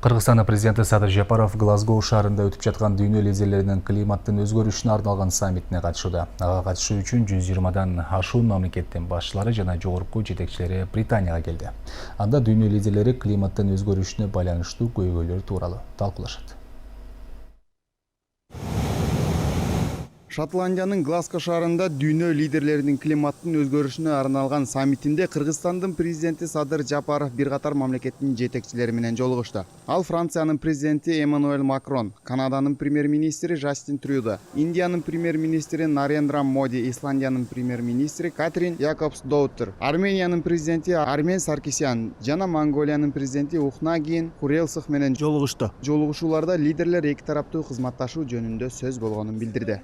Кыргызстан президенти Садыр Жапаров Глазгоу шаарында өтүп жаткан дүйнө лидерлеринин климаттын өзгөрүшүнө арналган саммитине катышууда. Ага катышуу үчүн 120дан ашуун мамлекеттин башчылары жана жогорку жетекчилери Британияга келди. Анда дүйнө лидерлери климаттын өзгөрүшүнө байланыштуу көйгөйлөр тууралуу талкуулашат. Шотландиянын Глазго шаарында дүйнө лидерлеринин климаттын өзгөрүшүнө арналган саммитинде Кыргызстандын президенти Садыр Жапаров бир катар мамлекеттин жетекчилери менен жолугушту. Ал Франциянын президенти Эммануэль Макрон, Канаданын премьер-министри Жастин Трюдо, Индиянын премьер-министри Нарендра Моди, Исландиянын премьер-министри Катрин Якобсдоуттер, Армениянын президенти Армен Саркисян жана Монголиянын президенти Ухнаагийн Хурэлсых менен жолугушту. Жолугушууларда лидерлер эки тараптуу кызматташуу жөнүндө сөз болгонун билдирди.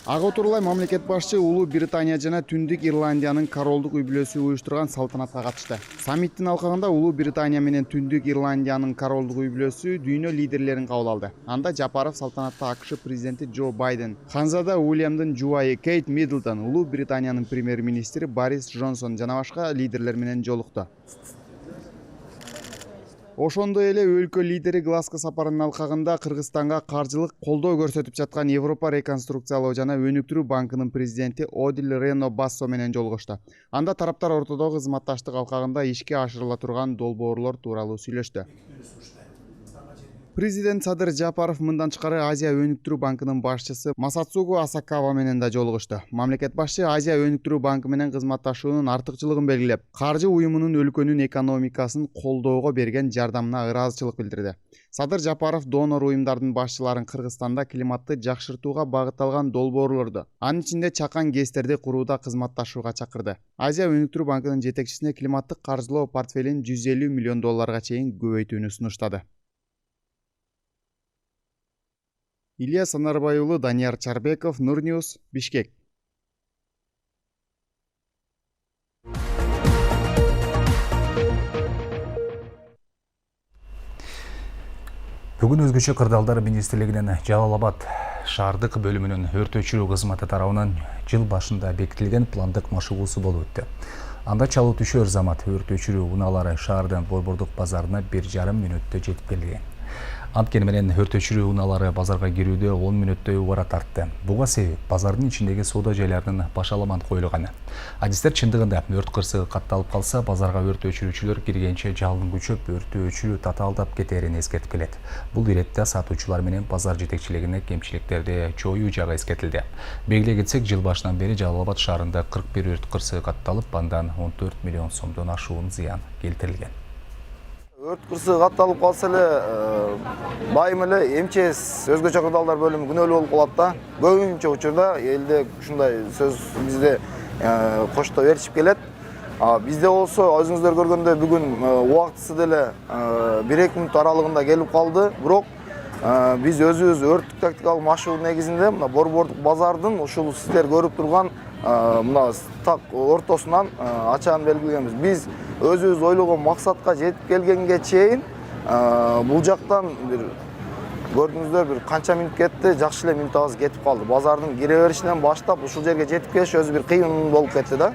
Ага отурлай мамлекет башчы Улуу Британия жана Түндүк Ирландиянын королдук үй-бүлөсү уюштурган салтанатка катышты. Саммиттин алкагында Улуу Британия менен Түндүк Ирландиянын королдук үй-бүлөсү дүйнө лидерлерин кабыл алды. Анда Жапаров салтанатта АКШ президенти Джо Байден, Ханзада Уильямдын жубайы Кейт Миддлтон, Улуу Британиянын премьер-министри Борис Джонсон жана башка лидерлер менен жолукту. Ошондой эле өлкө лидери Глазго сапарынын алкагында Кыргызстанга каржылык колдоо көрсөтүп жаткан Европа реконструкциялоо жана өнүктүрүү банкынын президенти Одил Рено Бассо менен жолугушту. Анда тараптар ортодогу кызматташтык алкагында ишке ашырыла турган долбоорлор тууралуу сүйлөштү. Президент Садыр Жапаров мындан тышкары Азия өнүктүрүү банкынын башчысы Масацугу Асакава менен да жолугушту. Мамлекет башчы Азия өнүктүрүү банкы менен кызматташуунун артыкчылыгын белгилеп, каржы уюмунун өлкөнүн экономикасын колдоого берген жардамына ыраазычылык билдирди. Садыр Жапаров донор уюмдардын башчыларын Кыргызстанда климатты жакшыртууга багытталган долбоорлорду, анын ичинде чакан ГЭСтерди курууда кызматташууга чакырды. Азия өнүктүрүү банкынын жетекчисине климаттык каржылоо портфелин $150 миллион чейин көбөйтүүнү сунуштады. Илья Санарбай уулу, Данияр Чарбеков, Нурньюс, Бишкек. Бүгүн өзгөчө кырдаалдар министрлигинин Жалал-Абад шаардык бөлүмүнүн өрт өчүрүү кызматы тарабынан жыл башында бекитилген пландык машыгуусу болуп өттү. Анда чалуу түшөр замат өрт өчүрүү унаалары шаардын Борбордук базарына 1,5 мүнөттө жетип келген. Анткени менен өрт өчүрүү унаалары базарга кирүүдө 10 мүнөттөй убара тартты. Буга себеп базардын ичиндеги соода жайларынын башаламан коюлганы. Адистер чындыгында өрт кырсыгы катталып калса, базарга өрт өчүрүүчүлөр киргенче жалын күчөп, өрттү өчүрүү татаалдап кетерин эскертип келет. Бул иретте сатуучулар менен базар жетекчилигине кемчиликтерди жоюу жагы эскертилди. Белгилей кетсек, жыл башынан бери Жалал-Абад шаарында 41 өрт кырсыгы катталып, андан 14 миллион сомдон ашуун зыян келтирилген. Өрт кырсыгы катталып калса эле байым эле МЧС өзгөчө кырдаалдар бөлүмү күнөөлүү болуп калат да. Көбүнчө учурда элде ушундай сөз бизде кошто беришип келет. Бизде болсо өзүңүздөр көргөндөй бүгүн убактысы деле 1-2 мүнөт аралыгында келип калды. Бирок биз өзүбүз өрттүк тактикалык машыгуу негизинде мына Борбордук базардын ушул сиздер көрүп турган мына так ортосунан ачаан белгилегенбиз. Биз өзүбүз ойлогон максатка жетип келгенге чейин бул жактан бир көрдүңүздөр бир канча мүнөт кетти, жакшы эле мүнөт аз кетип калды. Базардын кире беришинен баштап ушул жерге жетип келиш өзү бир кыйын болуп кетти да.